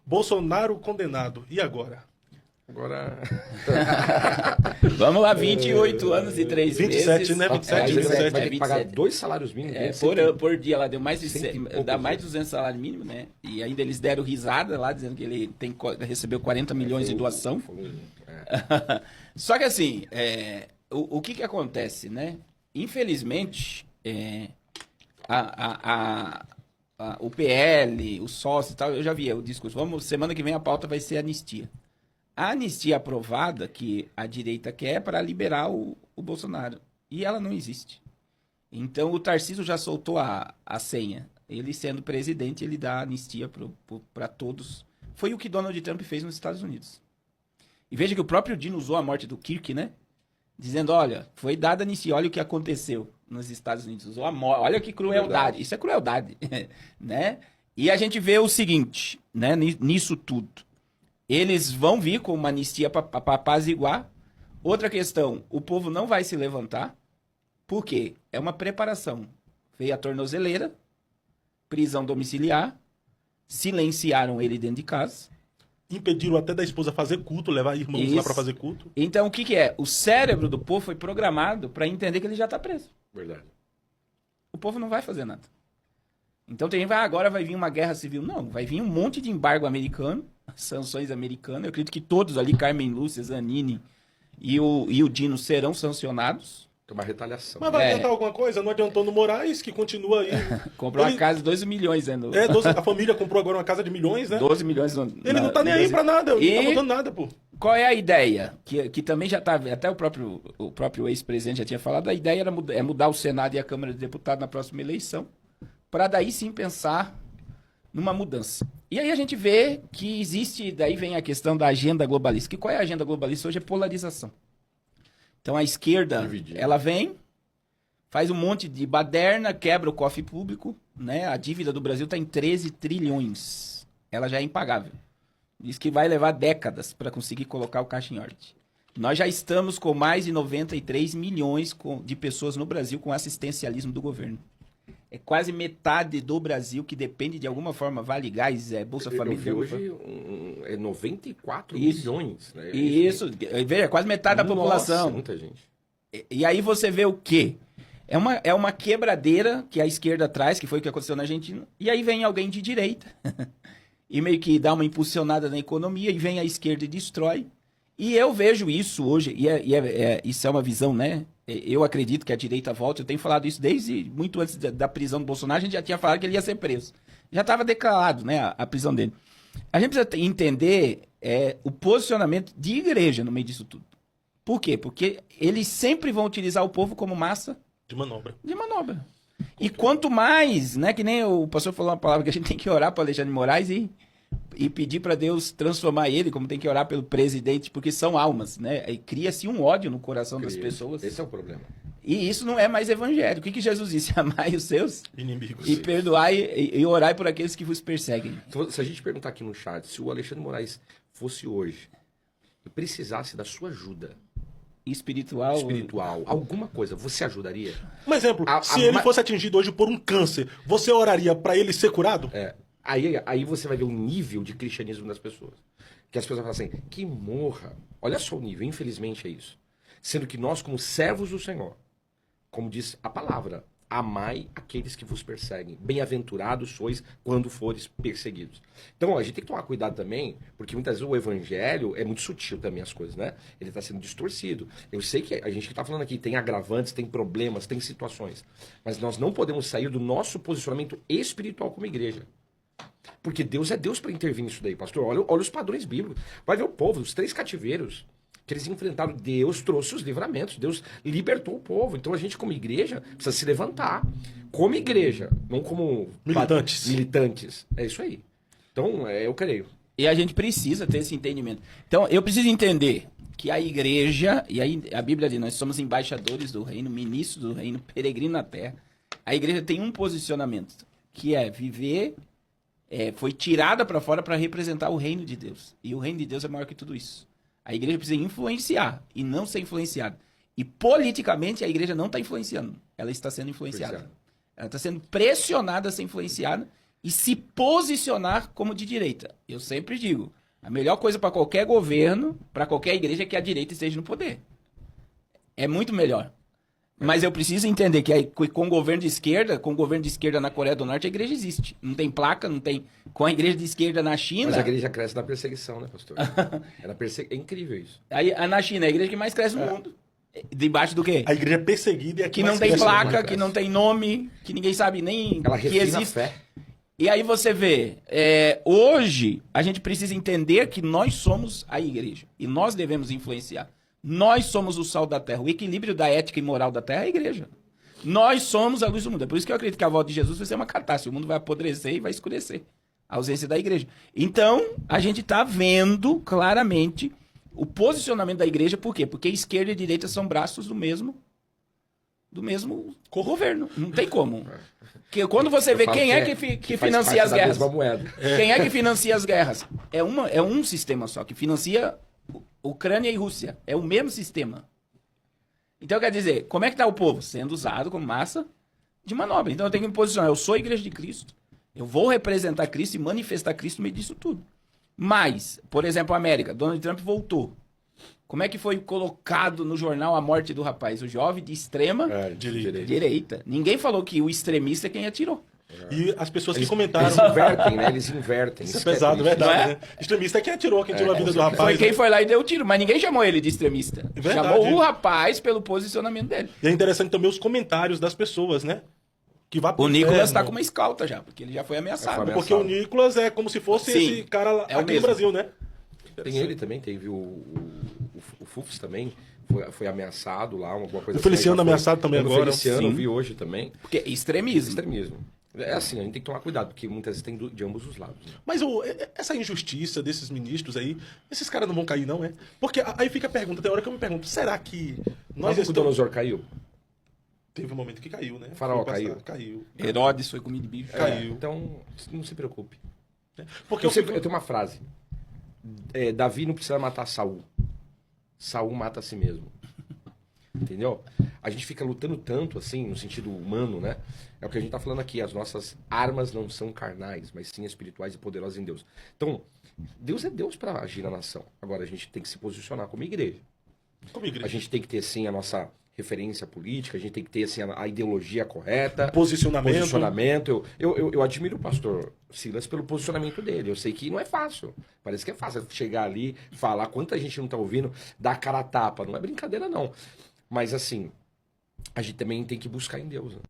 Bolsonaro condenado. E agora? Agora... Vamos lá, 28 anos e 3 27, meses. né? 27, 27. 27. Vai ter que pagar 2 salários mínimos. Por dia, lá deu mais de dá poucos, mais de 200 salários mínimos, né? E ainda eles deram risada lá, dizendo que ele recebeu 40 milhões de doação. Só que assim, o que acontece, né? Infelizmente, o PL, o sócio e tal, eu já vi o discurso. Semana que vem a pauta vai ser anistia. A anistia aprovada que a direita quer é para liberar o Bolsonaro. E ela não existe. Então o Tarcísio já soltou a senha. Ele sendo presidente, ele dá anistia para todos. Foi o que Donald Trump fez nos Estados Unidos. E veja que o próprio Dino usou a morte do Kirk, né? Dizendo, olha, foi dada anistia, olha o que aconteceu nos Estados Unidos. Usou a morte, olha que crueldade. Verdade. Isso é crueldade, né? E a gente vê o seguinte, né? Nisso tudo. Eles vão vir com uma anistia para apaziguar. Outra questão, o povo não vai se levantar. Por quê? É uma preparação. Veio a tornozeleira, prisão domiciliar, silenciaram ele dentro de casa. Impediram até da esposa fazer culto, levar irmãos lá para fazer culto. Então, o que é? O cérebro do povo foi programado para entender que ele já está preso. Verdade. O povo não vai fazer nada. Então, agora vai vir uma guerra civil. Não, vai vir um monte de embargo americano, sanções americanas. Eu acredito que todos ali, Carmen Lúcia, Zanini e o Dino, serão sancionados. Tem uma retaliação. Mas vai adiantar alguma coisa? Não adiantou no Moraes, que continua aí. Comprou uma casa de 12 milhões, né? A família comprou agora uma casa de milhões, né? 12 milhões. Ele não tá nem aí pra nada, ele não tá mudando nada, pô. Qual é a ideia? Que também já tá, até o próprio ex-presidente já tinha falado, a ideia era mudar o Senado e a Câmara de Deputados na próxima eleição, para daí sim pensar numa mudança. E aí a gente vê que existe, daí vem a questão da agenda globalista. Qual é a agenda globalista hoje? É polarização. Então a esquerda, ela vem, faz um monte de baderna, quebra o cofre público, né? A dívida do Brasil está em 13 trilhões. Ela já é impagável. Diz que vai levar décadas para conseguir colocar o caixa em ordem. Nós já estamos com mais de 93 milhões de pessoas no Brasil com assistencialismo do governo. É quase metade do Brasil que depende de alguma forma, Vale Gás, Bolsa Família. Hoje é 94 milhões. Né? Isso, veja, quase metade da população. Muita gente. E aí você vê o quê? É uma quebradeira que a esquerda traz, que foi o que aconteceu na Argentina, e aí vem alguém de direita e meio que dá uma impulsionada na economia, e vem a esquerda e destrói. E eu vejo isso hoje, isso é uma visão, né? Eu acredito que a direita volta, eu tenho falado isso desde muito antes da prisão do Bolsonaro, a gente já tinha falado que ele ia ser preso. Já estava declarado, né, a prisão dele. A gente precisa entender o posicionamento de igreja no meio disso tudo. Por quê? Porque eles sempre vão utilizar o povo como massa de manobra. E quanto mais, né, que nem o pastor falou uma palavra que a gente tem que orar para Alexandre de Moraes e pedir para Deus transformar ele, como tem que orar pelo presidente, porque são almas, né? E cria-se um ódio no coração das pessoas. Esse é o problema. E isso não é mais evangelho. O que Jesus disse? Amai os seus inimigos e perdoai e orai por aqueles que vos perseguem. Então, se a gente perguntar aqui no chat, se o Alexandre de Moraes fosse hoje e precisasse da sua ajuda espiritual, alguma coisa, você ajudaria? Um exemplo, se ele fosse atingido hoje por um câncer, você oraria para ele ser curado? Aí você vai ver o nível de cristianismo das pessoas. Que as pessoas falam assim, que morra. Olha só o nível, infelizmente é isso. Sendo que nós, como servos do Senhor, como diz a palavra, amai aqueles que vos perseguem. Bem-aventurados sois quando fores perseguidos. Então, a gente tem que tomar cuidado também, porque muitas vezes o evangelho é muito sutil também as coisas, né? Ele está sendo distorcido. Eu sei que a gente está falando aqui tem agravantes, tem problemas, tem situações. Mas nós não podemos sair do nosso posicionamento espiritual como igreja. Porque Deus é Deus para intervir nisso daí, pastor. Olha os padrões bíblicos. Vai ver o povo, os 3 cativeiros que eles enfrentaram. Deus trouxe os livramentos. Deus libertou o povo. Então a gente, como igreja, precisa se levantar. Como igreja, não como militantes. É isso aí. Então, eu creio. E a gente precisa ter esse entendimento. Então, eu preciso entender que a igreja, e aí a Bíblia diz, nós somos embaixadores do reino, ministros do reino, peregrino na terra. A igreja tem um posicionamento, que é viver... foi tirada para fora para representar o reino de Deus. E o reino de Deus é maior que tudo isso. A igreja precisa influenciar e não ser influenciada. E politicamente a igreja não está influenciando. Ela está sendo influenciada. Ela está sendo pressionada a ser influenciada e se posicionar como de direita. Eu sempre digo, a melhor coisa para qualquer governo, para qualquer igreja, é que a direita esteja no poder. É muito melhor. Mas eu preciso entender que aí, com o governo de esquerda na Coreia do Norte, a igreja existe. Não tem placa, não tem... Com a igreja de esquerda na China... Mas a igreja cresce na perseguição, né, pastor? É incrível isso. Aí, na China, é a igreja que mais cresce no mundo. Debaixo do quê? A igreja é perseguida e a Que mais não tem cresce no mundo. placa, que não tem nome, que ninguém sabe nem Ela que refina a existe. fé. E aí você vê, hoje a gente precisa entender que nós somos a igreja e nós devemos influenciar. Nós somos o sal da terra. O equilíbrio da ética e moral da terra é a igreja. Nós somos a luz do mundo. É por isso que eu acredito que a volta de Jesus vai ser uma catástrofe. O mundo vai apodrecer e vai escurecer. A ausência da igreja. Então, a gente está vendo claramente o posicionamento da igreja. Por quê? Porque esquerda e direita são braços do mesmo governo. Não tem como. Que quando você vê quem é que faz financia parte as da guerras. mesma moeda. Quem é que financia as guerras? É um sistema só que financia Ucrânia e Rússia. É o mesmo sistema. Então, quer dizer, como é que está o povo? Sendo usado como massa de manobra. Então, eu tenho que me posicionar. Eu sou a igreja de Cristo. Eu vou representar Cristo e manifestar Cristo no meio disso tudo. Mas, por exemplo, a América. Donald Trump voltou. Como é que foi colocado no jornal a morte do rapaz? O jovem de extrema direita. Ninguém falou que o extremista é quem atirou. E as pessoas que comentaram... Eles invertem, né? Eles invertem. Isso é pesado, verdade, né? Extremista é quem atirou a vida do rapaz. Foi quem né? foi lá e deu o tiro, mas ninguém chamou ele de extremista. Verdade. Chamou o rapaz pelo posicionamento dele. E é interessante também os comentários das pessoas, né? Que vai pro O Nicolas inferno. tá com uma escolta já, porque ele já foi ameaçado. Porque o Nicolas é como se fosse Sim, esse cara lá, é o aqui no mesmo. Brasil, né? Tem ele também, teve o Fufs também, foi ameaçado lá, alguma coisa O Feliciano já foi. ameaçado também O agora. Feliciano, eu Sim. vi hoje também. Porque é extremismo. Extremismo. É assim, a gente tem que tomar cuidado, porque muitas vezes tem de ambos os lados. Né? Mas essa injustiça desses ministros aí, esses caras não vão cair, não, é? Porque aí fica a pergunta, tem hora que eu me pergunto, será que nós estamos... Nabucodonosor caiu? Teve um momento que caiu, né? Faraó Foi caiu. passado, Caiu. Herodes foi comido de bicho. Caiu. Então, não se preocupe. Porque Eu tenho uma frase. Davi não precisa matar Saul. Saul mata a si mesmo. Entendeu? A gente fica lutando tanto, assim, no sentido humano, né? É o que a gente tá falando aqui. As nossas armas não são carnais, mas sim espirituais e poderosas em Deus. Então, Deus é Deus para agir na nação. Agora, a gente tem que se posicionar como igreja. Como igreja. A gente tem que ter, sim, a nossa referência política, a gente tem que ter, assim, a ideologia correta. Posicionamento. Eu admiro o pastor Silas pelo posicionamento dele. Eu sei que não é fácil. Parece que é fácil chegar ali, falar, quanta gente não tá ouvindo, dar a cara a tapa. Não é brincadeira, não. Mas, assim, a gente também tem que buscar em Deus. Né?